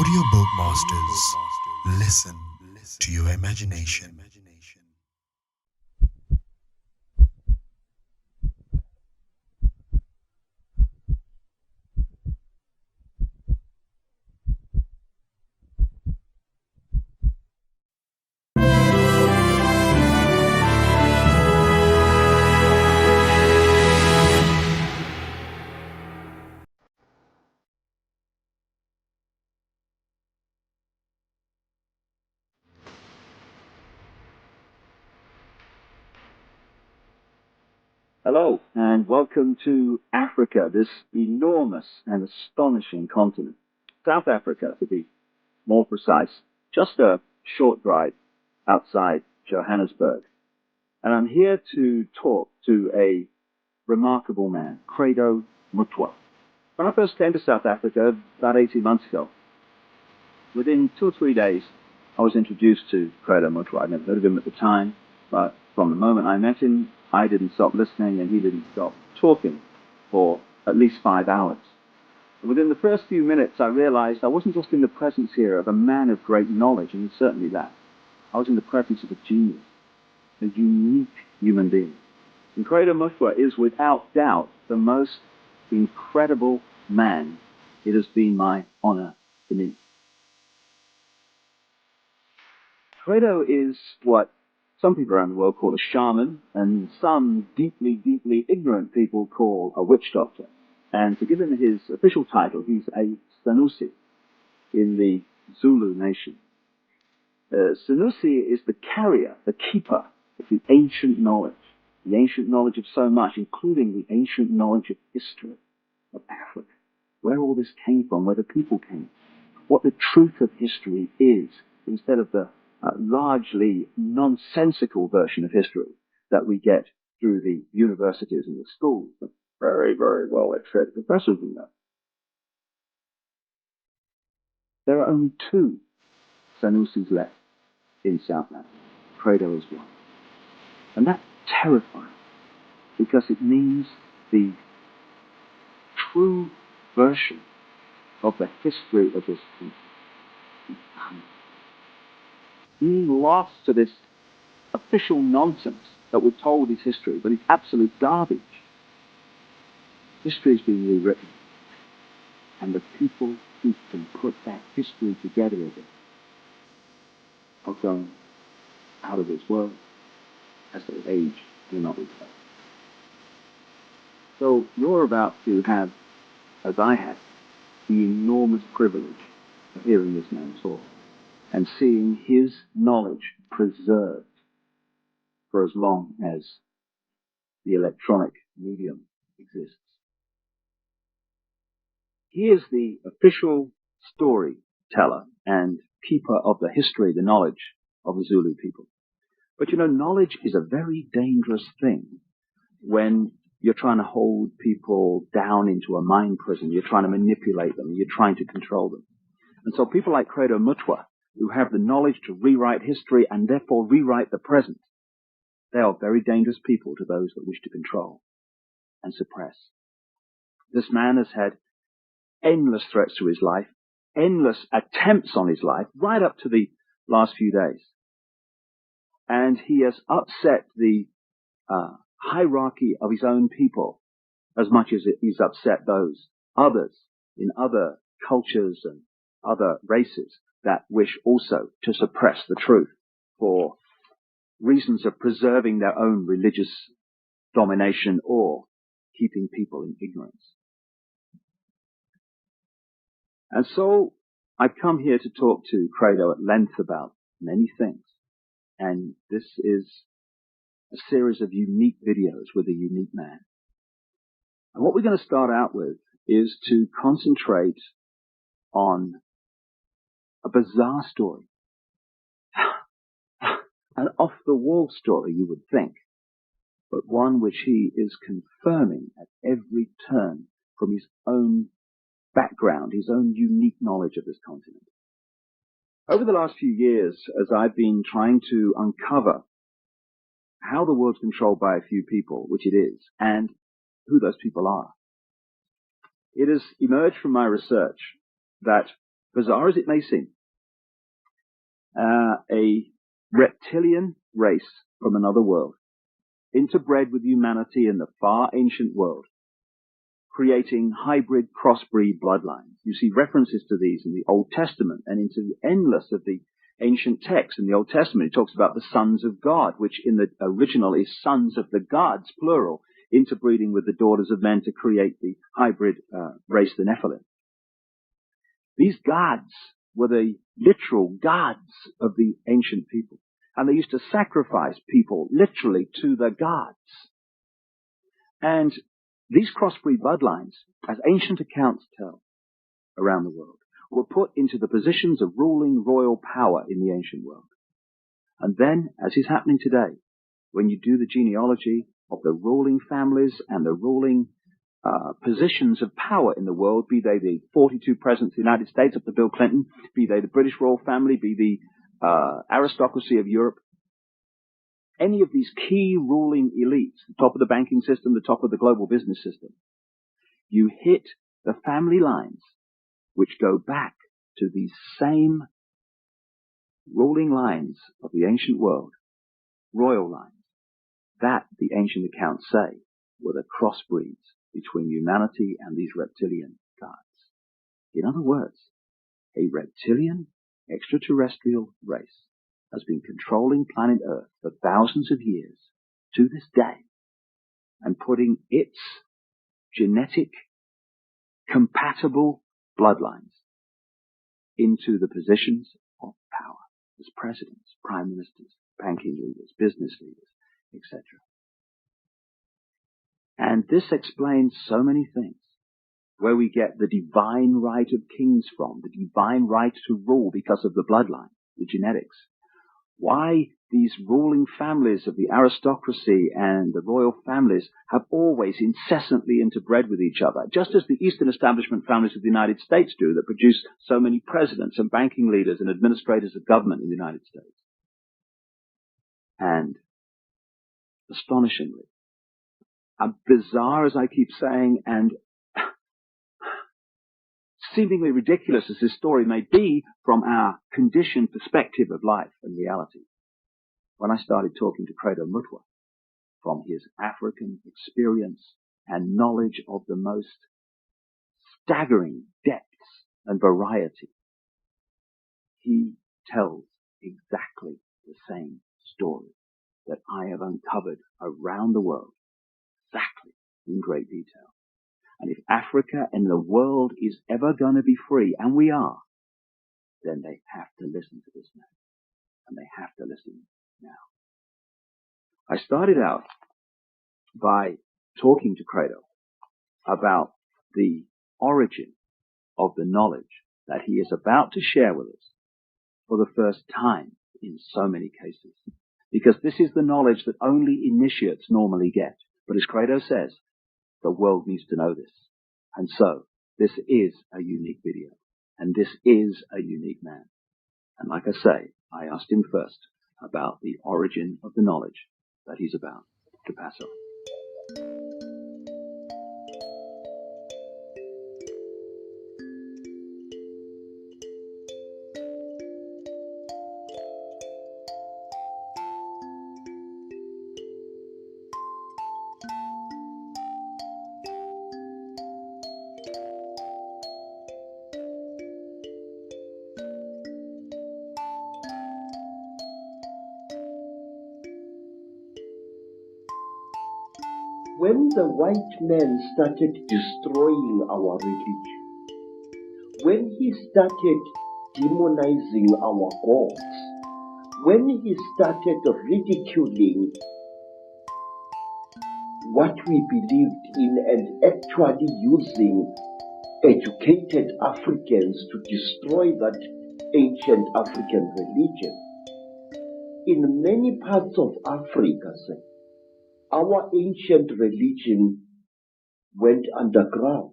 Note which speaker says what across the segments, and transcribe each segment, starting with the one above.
Speaker 1: Audiobook Masters. Listen to your imagination.
Speaker 2: Hello, and welcome to Africa, this enormous and astonishing continent. South Africa, to be more precise, just a short drive outside Johannesburg. And I'm here to talk to a remarkable man, Credo Mutwa. When I first came to South Africa about 18 months ago, within 2 or 3 days, I was introduced to Credo Mutwa. I'd never heard of him at the time, but from the moment I met him, I didn't stop listening and he didn't stop talking for at least 5 hours. And within the first few minutes, I realized I wasn't just in the presence here of a man of great knowledge, and he's certainly that. I was in the presence of a genius, a unique human being. And Credo Mutwa is without doubt the most incredible man it has been my honor to meet. Credo is what some people around the world call a shaman, and some deeply, deeply ignorant people call a witch doctor. And to give him his official title, he's a TORNOU-SE in the Zulu nation. TORNOU-SE is the carrier, the keeper of the ancient knowledge of so much, including the ancient knowledge of history of Africa, where all this came from, where the people came, what the truth of history is, instead of the largely nonsensical version of history that we get through the universities and the schools. Very, very well-educated professors in that. There are only 2 TORNOU-SEs left in South Africa. Credo is one. And that's terrifying, because it means the true version of the history of this country is gone. Being lost to this official nonsense that we're told is history, but it's absolute garbage. History is being rewritten, and the people who can put that history together again are going out of this world as they age and not return. So you're about to have, as I had, the enormous privilege of hearing this man talk and seeing his knowledge preserved for as long as the electronic medium exists. He is the official storyteller and keeper of the history, the knowledge of the Zulu people. But you know, knowledge is a very dangerous thing when you're trying to hold people down into a mind prison, you're trying to manipulate them, you're trying to control them. And so people like Credo Mutwa, who have the knowledge to rewrite history and therefore rewrite the present, they are very dangerous people to those that wish to control and suppress. This man has had endless threats to his life, endless attempts on his life, right up to the last few days. And he has upset the hierarchy of his own people as much as he's upset those others in other cultures and other races that wish also to suppress the truth for reasons of preserving their own religious domination or keeping people in ignorance. And so I've come here to talk to Credo at length about many things. And this is a series of unique videos with a unique man. And what we're going to start out with is to concentrate on a bizarre story. An off-the-wall story, you would think, but one which he is confirming at every turn from his own background, his own unique knowledge of this continent. Over the last few years, as I've been trying to uncover how the world's controlled by a few people, which it is, and who those people are, it has emerged from my research that bizarre as it may seem, a reptilian race from another world, interbred with humanity in the far ancient world, creating hybrid crossbreed bloodlines. You see references to these in the Old Testament and into endless of the ancient texts in the Old Testament. It talks about the sons of God, which in the original is sons of the gods, plural, interbreeding with the daughters of men to create the hybrid race, the Nephilim. These gods were the literal gods of the ancient people. And they used to sacrifice people literally to the gods. And these crossbreed bloodlines, as ancient accounts tell around the world, were put into the positions of ruling royal power in the ancient world. And then, as is happening today, when you do the genealogy of the ruling families and the ruling positions of power in the world, be they the 42 presidents of the United States up to Bill Clinton, be they the British royal family, be the aristocracy of Europe, any of these key ruling elites, the top of the banking system, the top of the global business system, you hit the family lines which go back to these same ruling lines of the ancient world, royal lines, that the ancient accounts say were the crossbreeds between humanity and these reptilian gods. In other words, a reptilian extraterrestrial race has been controlling planet Earth for thousands of years to this day and putting its genetic compatible bloodlines into the positions of power as presidents, prime ministers, banking leaders, business leaders, etc. And this explains so many things, where we get the divine right of kings from, the divine right to rule because of the bloodline, the genetics. Why these ruling families of the aristocracy and the royal families have always incessantly interbred with each other, just as the Eastern establishment families of the United States do, that produce so many presidents and banking leaders and administrators of government in the United States. And astonishingly, bizarre as I keep saying, and seemingly ridiculous as this story may be from our conditioned perspective of life and reality, when I started talking to Credo Mutwa from his African experience and knowledge of the most staggering depths and variety, he tells exactly the same story that I have uncovered around the world, exactly in great detail. And if Africa and the world is ever going to be free, and we are, then they have to listen to this man. And they have to listen now. I started out by talking to Credo about the origin of the knowledge that he is about to share with us for the first time in so many cases. Because this is the knowledge that only initiates normally get. But as Credo says, the world needs to know this. And so, this is a unique video. And this is a unique man. And like I say, I asked him first about the origin of the knowledge that he's about to pass on.
Speaker 3: When the white man started destroying our religion, when he started demonizing our gods, when he started ridiculing what we believed in and actually using educated Africans to destroy that ancient African religion, in many parts of Africa, our ancient religion went underground.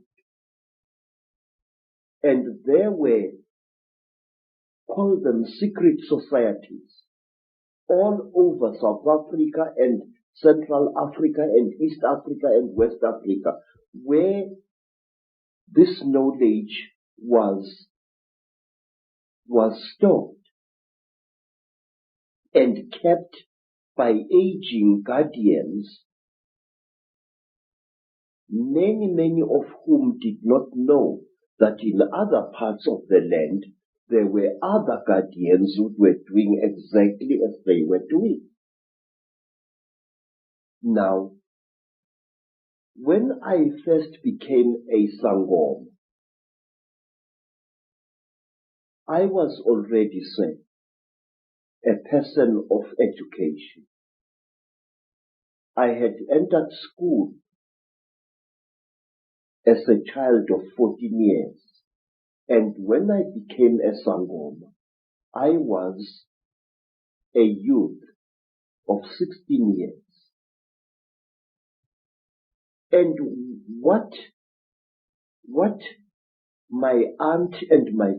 Speaker 3: And there were, call them secret societies, all over South Africa and Central Africa and East Africa and West Africa, where this knowledge was was stored and kept by aging guardians, many of whom did not know that in other parts of the land there were other guardians who were doing exactly as they were doing. Now, when I first became a Sangoma, I was already, say, a person of education. I had entered school as a child of 14 years, and when I became a Sangoma, I was a youth of 16 years. And what my aunt and my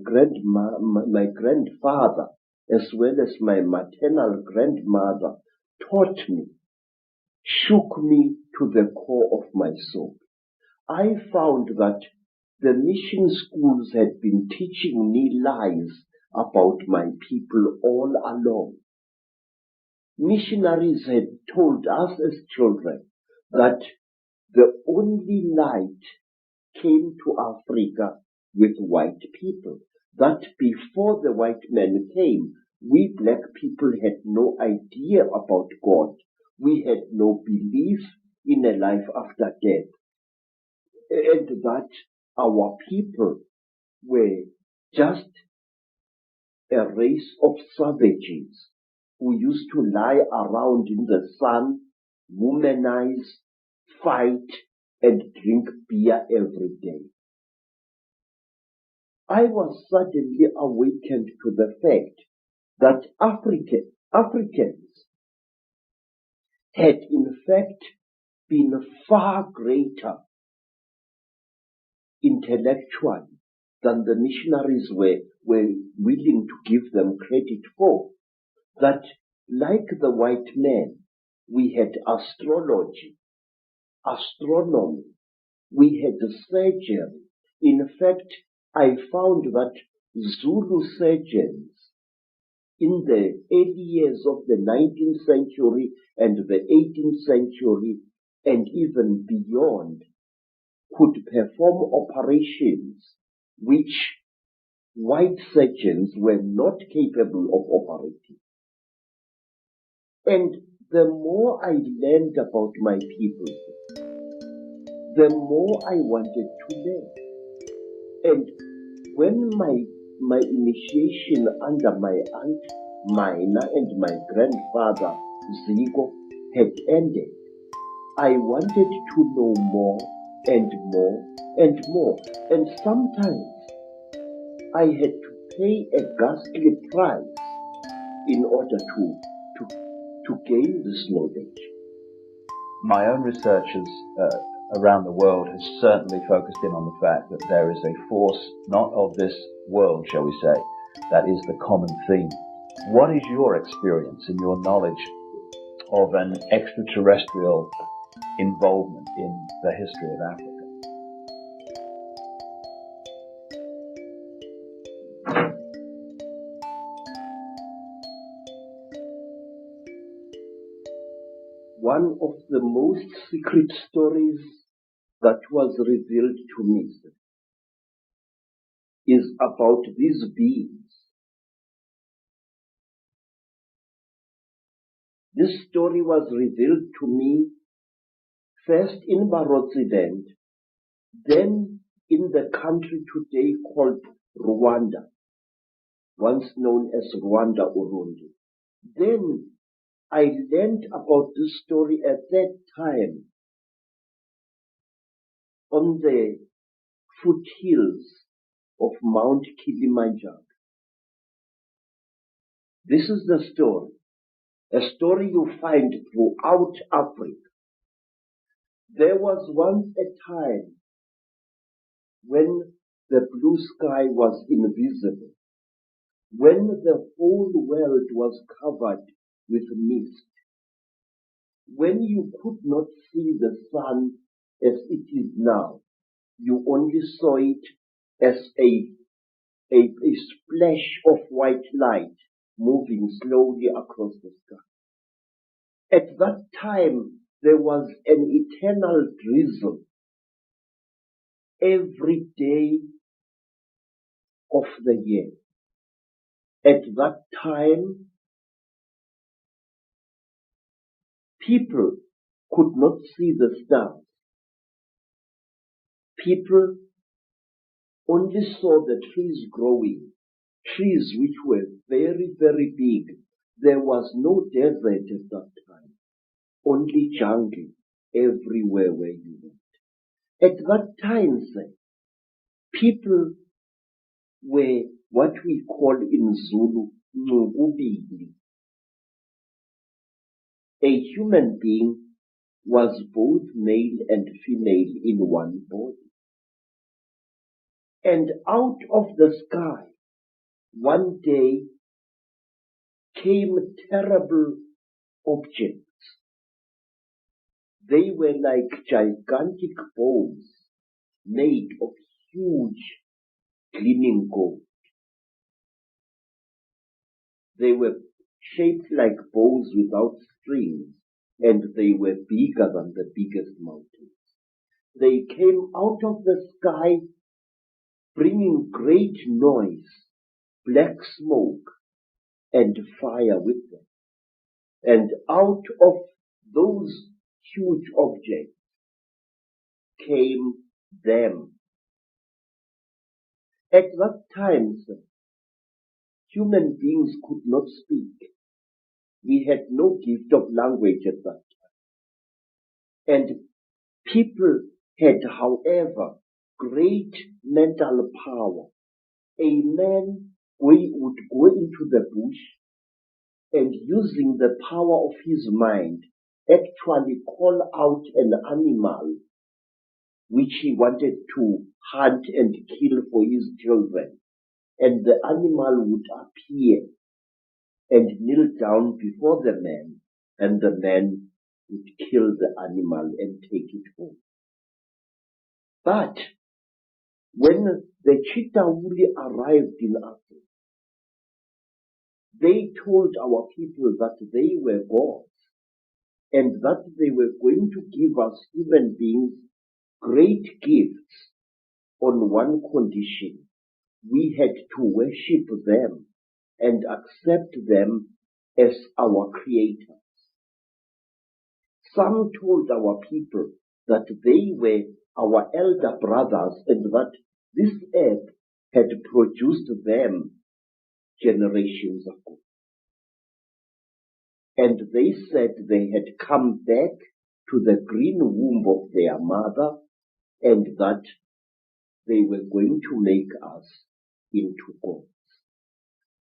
Speaker 3: grandfather, as well as my maternal grandmother, taught me, shook me to the core of my soul. I found that the mission schools had been teaching me lies about my people all along. Missionaries had told us as children that the only light came to Africa with white people, that before the white men came, we black people had no idea about God. We had no belief in a life after death, and that our people were just a race of savages who used to lie around in the sun, womanize, fight, and drink beer every day. I was suddenly awakened to the fact that Africans had in fact been far greater intellectually than the missionaries were willing to give them credit for. That, like the white men, we had astrology, astronomy, we had surgery. In fact, I found that Zulu surgeons in the early years of the 19th century and the 18th century and even beyond could perform operations which white surgeons were not capable of operating. And the more I learned about my people, the more I wanted to learn. And when my initiation under my aunt Mina and my grandfather Zigo had ended, I wanted to know more and more and more. And sometimes I had to pay a ghastly price in order to gain this knowledge.
Speaker 4: My own research around the world has certainly focused in on the fact that there is a force not of this world, shall we say, that is the common theme. What is your experience and your knowledge of an extraterrestrial involvement in the history of Africa?
Speaker 3: One of the most secret stories that was revealed to me is about these beings. This story was revealed to me first in Barotse land, then in the country today called Rwanda, once known as Rwanda Urundi. Then I learned about this story at that time on the foothills of Mount Kilimanjaro. This is the story, a story you find throughout Africa. There was once a time when the blue sky was invisible, when the whole world was covered with mist, when you could not see the sun as it is now. You only saw it as a a splash of white light moving slowly across the sky. At that time, there was an eternal drizzle every day of the year. At that time, people could not see the stars. People only saw the trees growing, trees which were very, very big. There was no desert at that time, only jungle everywhere where you went. At that time, sir, people were what we call in Zulu, ngubili. A human being was both male and female in one body. And out of the sky, one day came terrible objects. They were like gigantic bows made of huge gleaming gold. They were shaped like bows without strings, and they were bigger than the biggest mountains. They came out of the sky bringing great noise, black smoke, and fire with them. And out of those huge objects came them. At that time, sir, human beings could not speak. We had no gift of language at that time. And people had, however, great mental power. A man would go into the bush and, using the power of his mind, actually call out an animal which he wanted to hunt and kill for his children. And the animal would appear and kneel down before the man, and the man would kill the animal and take it home. But when the Chitauri arrived in Africa, they told our people that they were gods and that they were going to give us human beings great gifts on one condition. We had to worship them and accept them as our creators. Some told our people that they were our elder brothers and that this earth had produced them generations ago. And they said they had come back to the green womb of their mother and that they were going to make us into gods.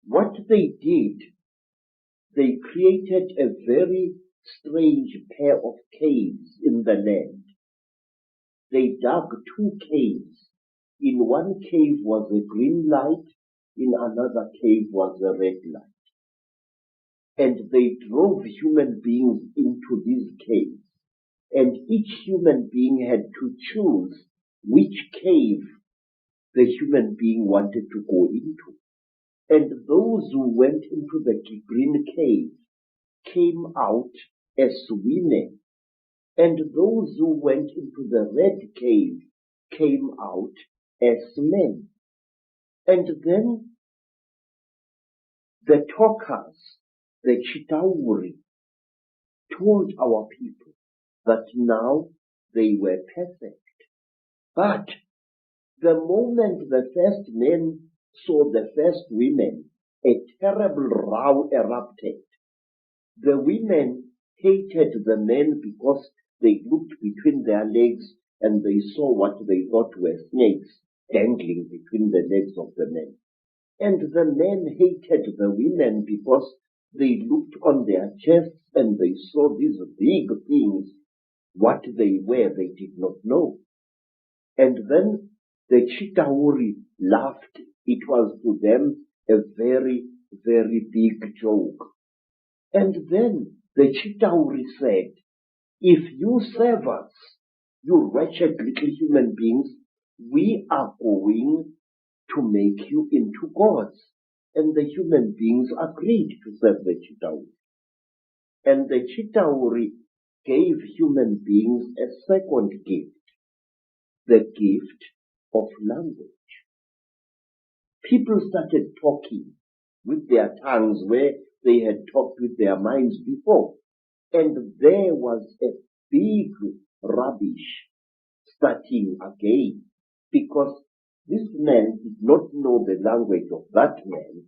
Speaker 3: What they did, they created a very strange pair of caves in the land. They dug 2 caves. In one cave was a green light, in another cave was a red light. And they drove human beings into these caves. And each human being had to choose which cave the human being wanted to go into. And those who went into the green cave came out as women. And those who went into the red cave came out as men. And then the talkers, the Chitauri, told our people that now they were perfect. But the moment the first men saw the first women, a terrible row erupted. The women hated the men because they looked between their legs and they saw what they thought were snakes dangling between the legs of the men. And the men hated the women because they looked on their chests and they saw these big things. What they were, they did not know. And then the Chitauri laughed. It was to them a very, very big joke. And then the Chitauri said, if you serve us, you wretched little human beings, we are going to make you into gods. And the human beings agreed to serve the Chitauri. And the Chitauri gave human beings a second gift, the gift of language. People started talking with their tongues where they had talked with their minds before. And there was a big rubbish starting again, because this man did not know the language of that man.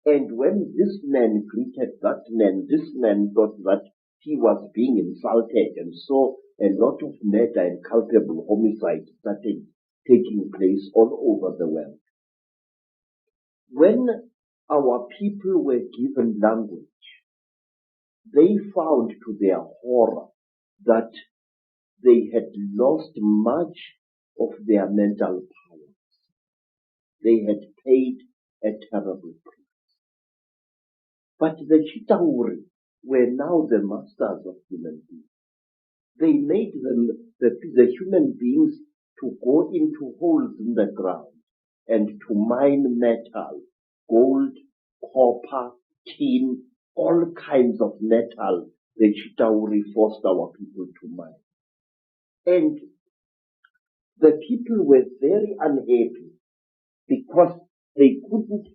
Speaker 3: And when this man greeted that man, this man thought that he was being insulted, and so a lot of murder and culpable homicide started taking place all over the world. When our people were given language, they found to their horror that they had lost much of their mental powers. They had paid a terrible price. But the Chitauri were now the masters of human beings. They made them, the human beings, to go into holes in the ground and to mine metal, gold, copper, tin, all kinds of metal. The Chitauri forced our people to mine. And the people were very unhappy because they couldn't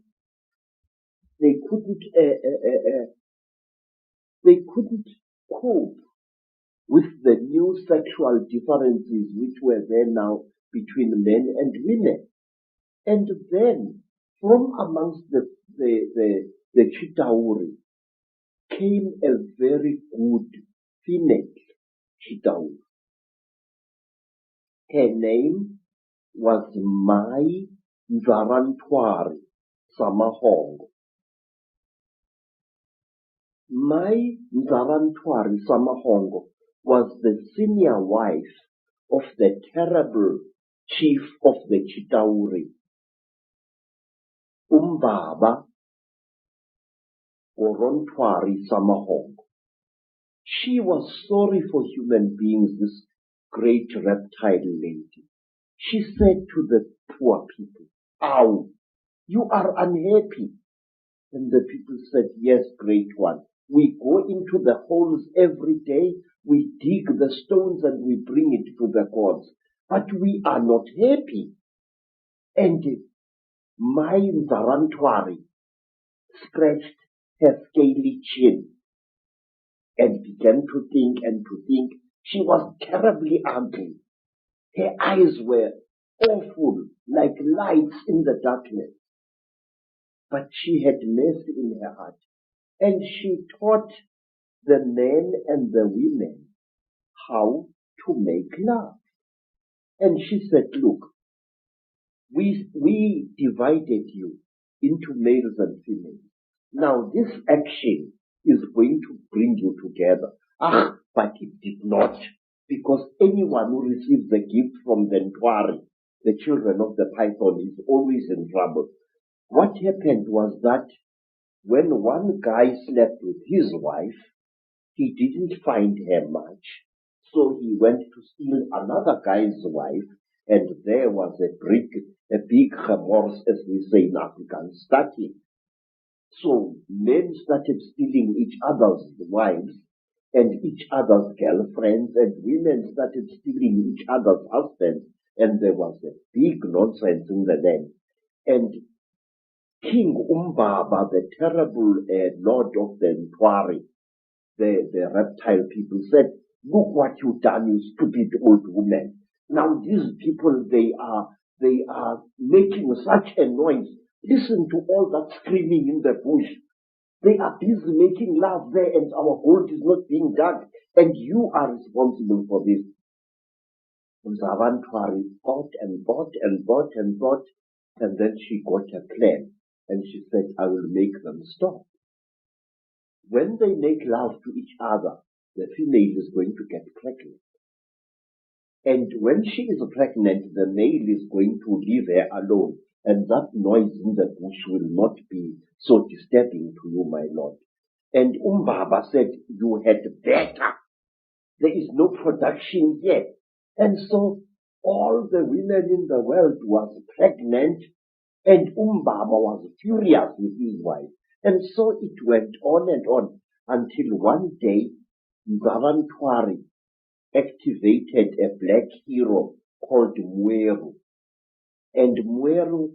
Speaker 3: cope with the new sexual differences which were there now between men and women. And then from amongst the Chitauri came a very good female Chitauri. Her name was Mai Nzarantwari Samahongo. Mai Nzarantwari Samahongo was the senior wife of the terrible chief of the Chitauri, Umbaba Orontwari Samahongo. She was sorry for human beings, this great reptile lady. She said to the poor people, "Ow, you are unhappy." And the people said, "Yes, great one. We go into the holes every day, we dig the stones and we bring it to the gods, but we are not happy." And Mai Nzarantwari scratched her scaly chin and began to think and to think. She was terribly ugly. Her eyes were awful, like lights in the darkness. But she had mercy in her heart. And she taught the men and the women how to make love. And she said, "Look, we divided you into males and females. Now this action is going to bring you together." But it did not, because anyone who receives a gift from the Ntwari, the children of the python, is always in trouble. What happened was that when one guy slept with his wife, he didn't find her much, so he went to steal another guy's wife, and there was a big remorse, as we say in African, starting. So men started stealing each other's wives and each other's girlfriends, and women started stealing each other's husbands, and there was a big nonsense in the land. And King Umbaba, the terrible lord of the Ntwari, the reptile people, said, "Look what you've done, you stupid old woman. Now these people, they are making such a noise. Listen to all that screaming in the bush. They are busy making love there, and our gold is not being dug, and you are responsible for this." Nzarantwari bought and bought and bought and bought, and then she got a plan, and she said, "I will make them stop. When they make love to each other, the female is going to get pregnant. And when she is pregnant, the male is going to leave her alone, and that noise in the bush will not be so disturbing to you, my lord." And Umbaba said, "You had better. There is no production yet." And so all the women in the world was pregnant And Umbaba was furious with his wife. And so it went on and on until one day Mzavantwari activated a black hero called Mweru. And Mweru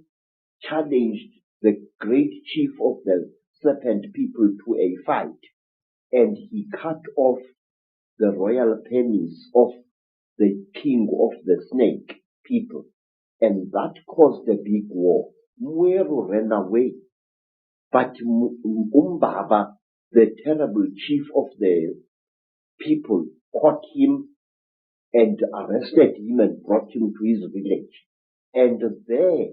Speaker 3: challenged the great chief of the serpent people to a fight. And he cut off the royal penis of the king of the snake people. And that caused a big war. Mweru ran away. But Umbaba, the terrible chief of the people, caught him and arrested him and brought him to his village. And there,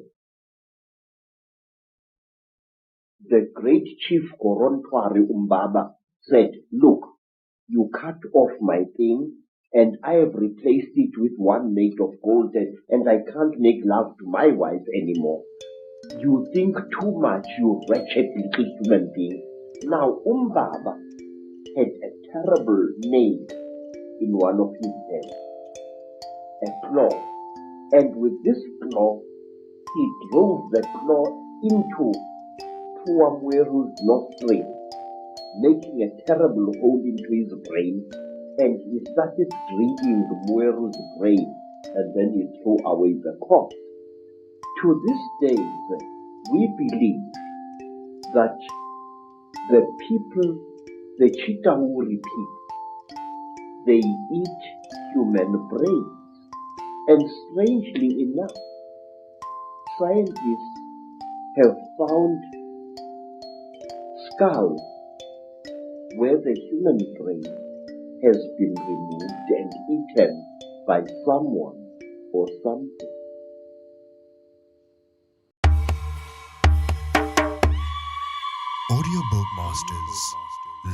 Speaker 3: the great chief Korontwari Umbaba said, look, you cut off my thing and I have replaced it with one made of gold and I can't make love to my wife anymore. You think too much, you wretched little human being. Now Umbaba had a terrible nail in one of his hands, a claw. And with this claw, he drove the claw into poor Mweru's nostril, making a terrible hole into his brain, and he started drinking Mweru's brain, and then he threw away the corpse. To this day, we believe that the people, the Chitauri people, they eat human brains. And strangely enough, scientists have found skulls where the human brain has been removed and eaten by someone or something.
Speaker 1: Audiobook Masters.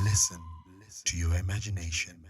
Speaker 1: Listen to your imagination.